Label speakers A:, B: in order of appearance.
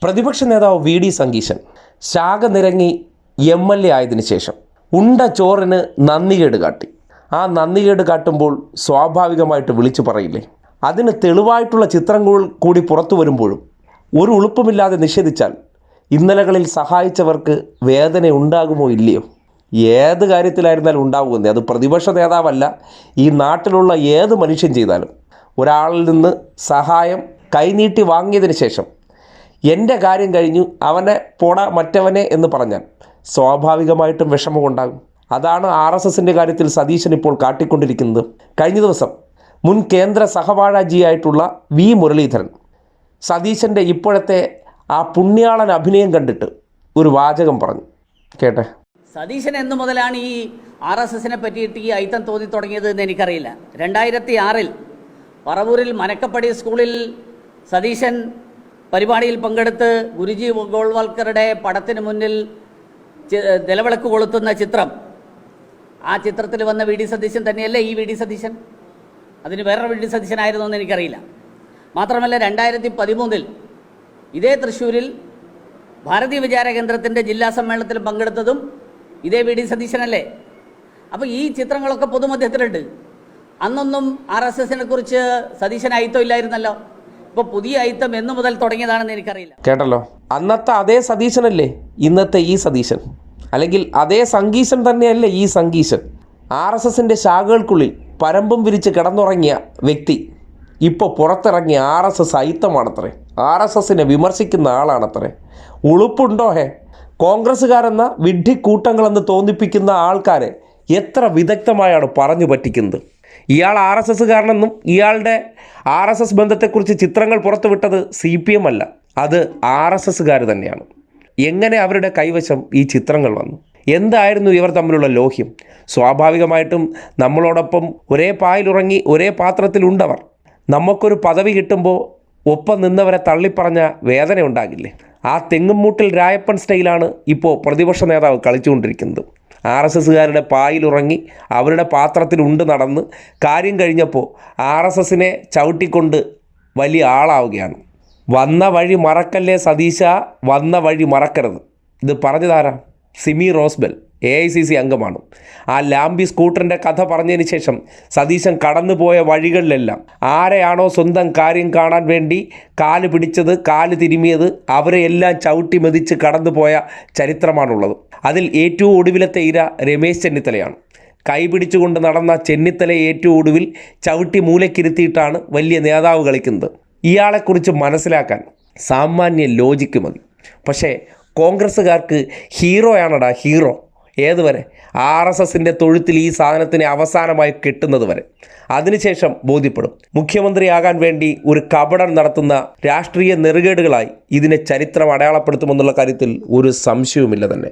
A: പ്രതിപക്ഷ നേതാവ് വി.ഡി. സതീശൻ ശാഖ നിരങ്ങി MLA ആയതിനു ശേഷം ഉണ്ട ചോറിന് നന്ദികേട് കാട്ടി. ആ നന്ദികേട് കാട്ടുമ്പോൾ സ്വാഭാവികമായിട്ട് വിളിച്ചു പറയില്ലേ? അതിന് തെളിവായിട്ടുള്ള ചിത്രങ്ങൾ കൂടി പുറത്തു വരുമ്പോഴും ഒരു ഉളുപ്പുമില്ലാതെ നിഷേധിച്ചാൽ ഇന്നലകളിൽ സഹായിച്ചവർക്ക് വേദന ഉണ്ടാകുമോ ഇല്ലയോ? ഏത് കാര്യത്തിലായിരുന്നാലും ഉണ്ടാകുമെന്നേ. അത് പ്രതിപക്ഷ നേതാവല്ല, ഈ നാട്ടിലുള്ള ഏത് മനുഷ്യൻ ചെയ്താലും ഒരാളിൽ നിന്ന് സഹായം കൈനീട്ടി വാങ്ങിയതിന് ശേഷം എൻ്റെ കാര്യം കഴിഞ്ഞു, അവനെ പോട മറ്റവനെ എന്ന് പറഞ്ഞാൽ സ്വാഭാവികമായിട്ടും വിഷമമുണ്ടാകും. അതാണ് RSSൻ്റെ കാര്യത്തിൽ സതീശൻ ഇപ്പോൾ കാട്ടിക്കൊണ്ടിരിക്കുന്നത്. കഴിഞ്ഞ ദിവസം മുൻ കേന്ദ്ര സഹവാഴാജിയായിട്ടുള്ള വി. മുരളീധരൻ സതീശൻ്റെ ഇപ്പോഴത്തെ ആ പുണ്യാളൻ അഭിനയം കണ്ടിട്ട് ഒരു വാചകം പറഞ്ഞു. കേട്ടെ.
B: സതീശൻ എന്നു മുതലാണ് ഈ RSSനെ പറ്റിയിട്ട് ഈ അയിത്തം തോന്നി തുടങ്ങിയത് എന്ന് എനിക്കറിയില്ല. 2006 പറവൂരിൽ മനക്കപ്പടി സ്കൂളിൽ സതീശൻ പരിപാടിയിൽ പങ്കെടുത്ത് ഗുരുജി ഗോൾവാൾക്കറുടെ പടത്തിന് മുന്നിൽ നിലവിളക്ക് കൊളുത്തുന്ന ചിത്രം, ആ ചിത്രത്തിൽ വന്ന വി.ഡി. സതീശൻ തന്നെയല്ലേ ഈ വി.ഡി. സതീശൻ? അതിന് വേറെ വി.ഡി. സതീശനായിരുന്നു എന്ന് എനിക്കറിയില്ല. മാത്രമല്ല 2013 ഇതേ തൃശ്ശൂരിൽ ഭാരതീയ വിചാര കേന്ദ്രത്തിൻ്റെ ജില്ലാ സമ്മേളനത്തിൽ പങ്കെടുത്തതും ഇതേ വി.ഡി. സതീശനല്ലേ? അപ്പോൾ ഈ ചിത്രങ്ങളൊക്കെ പൊതുമധ്യത്തിലുണ്ട്. അന്നൊന്നും RSSനെ കുറിച്ച് സതീശൻ അയിത്തം ഇല്ലായിരുന്നല്ലോ. ഇപ്പോൾ പുതിയ അയിത്തം എന്നു മുതൽ തുടങ്ങിയതാണെന്ന് എനിക്കറിയില്ല.
A: കേട്ടല്ലോ. അന്നത്തെ അതേ സതീശനല്ലേ ഇന്നത്തെ ഈ സതീശൻ? അല്ലെങ്കിൽ അതേ സംഗീശൻ തന്നെയല്ലേ ഈ സംഗീശൻ? RSSൻ്റെ ശാഖകൾക്കുള്ളിൽ പരമ്പും വിരിച്ച് കിടന്നുറങ്ങിയ വ്യക്തി ഇപ്പോൾ പുറത്തിറങ്ങിയ RSS അയിത്തമാണത്രേ. RSSനെ വിമർശിക്കുന്ന ആളാണത്രേ. ഉളുപ്പുണ്ടോ കോൺഗ്രസ്സുകാരെന്ന വിഡ്ഢിക്കൂട്ടങ്ങളെന്ന് തോന്നിപ്പിക്കുന്ന ആൾക്കാരെ എത്ര വിദഗ്ധമായാണ് പറഞ്ഞു പറ്റിക്കുന്നത്. ഇയാൾ RSSകാരനെന്നും ഇയാളുടെ RSS ബന്ധത്തെക്കുറിച്ച് ചിത്രങ്ങൾ പുറത്തുവിട്ടത് CPM അല്ല, അത് RSSകാർ തന്നെയാണ്. എങ്ങനെ അവരുടെ കൈവശം ഈ ചിത്രങ്ങൾ വന്നു? എന്തായിരുന്നു ഇവർ തമ്മിലുള്ള ലോഹ്യം? സ്വാഭാവികമായിട്ടും നമ്മളോടൊപ്പം ഒരേ പായിലുറങ്ങി ഒരേ പാത്രത്തിലുണ്ടവർ. നമുക്കൊരു പദവി കിട്ടുമ്പോൾ ഒപ്പം നിന്നവരെ തള്ളിപ്പറഞ്ഞ വേദന ഉണ്ടാകില്ലേ? ആ തെങ്ങുംമൂട്ടിൽ രായപ്പൻ സ്റ്റൈലാണ് ഇപ്പോൾ പ്രതിപക്ഷ നേതാവ് കളിച്ചുകൊണ്ടിരിക്കുന്നത്. RSSകാരുടെ പായിലുറങ്ങി അവരുടെ പാത്രത്തിലുണ്ട് നടന്ന് കാര്യം കഴിഞ്ഞപ്പോൾ RSSനെ ചവിട്ടിക്കൊണ്ട് വലിയ ആളാവുകയാണ്. വന്ന വഴി മറക്കല്ലേ സതീശ, വന്ന വഴി മറക്കരുത്. ഇത് പറഞ്ഞതാരാ? സിമി റോസ്ബെൽ, AICC അംഗമാണ്. ആ ലാംബി സ്കൂട്ടറിൻ്റെ കഥ പറഞ്ഞതിന് ശേഷം സതീശൻ കടന്നുപോയ വഴികളിലെല്ലാം ആരെയാണോ സ്വന്തം കാര്യം കാണാൻ വേണ്ടി കാല് പിടിച്ചത്, കാല് തിരുമിയത്, അവരെയെല്ലാം ചവിട്ടി മെതിച്ച് കടന്നുപോയ ചരിത്രമാണുള്ളത്. അതിൽ ഏറ്റവും ഒടുവിലത്തെ ഇര രമേശ് ചെന്നിത്തലയാണ്. കൈ പിടിച്ചുകൊണ്ട് നടന്ന ചെന്നിത്തലയെ ഏറ്റവും ഒടുവിൽ ചവിട്ടി മൂലക്കിരുത്തിയിട്ടാണ് വലിയ നേതാവ് കളിക്കുന്നത്. ഇയാളെക്കുറിച്ച് മനസ്സിലാക്കാൻ സാമാന്യ ലോജിക്ക് മതി. പക്ഷേ കോൺഗ്രസ്സുകാർക്ക് ഹീറോയാണടാ ഹീറോ. ഏതുവരെ? RSSൻ്റെ തൊഴുത്തിൽ ഈ സാധനത്തിനെ അവസാനമായി കെട്ടുന്നത് വരെ. അതിനുശേഷം ബോധ്യപ്പെടും. മുഖ്യമന്ത്രിയാകാൻ വേണ്ടി ഒരു കപടം നടത്തുന്ന രാഷ്ട്രീയ നെറുകേടുകളായി ഇതിനെ ചരിത്രം അടയാളപ്പെടുത്തുമെന്നുള്ള കാര്യത്തിൽ ഒരു സംശയവുമില്ല തന്നെ.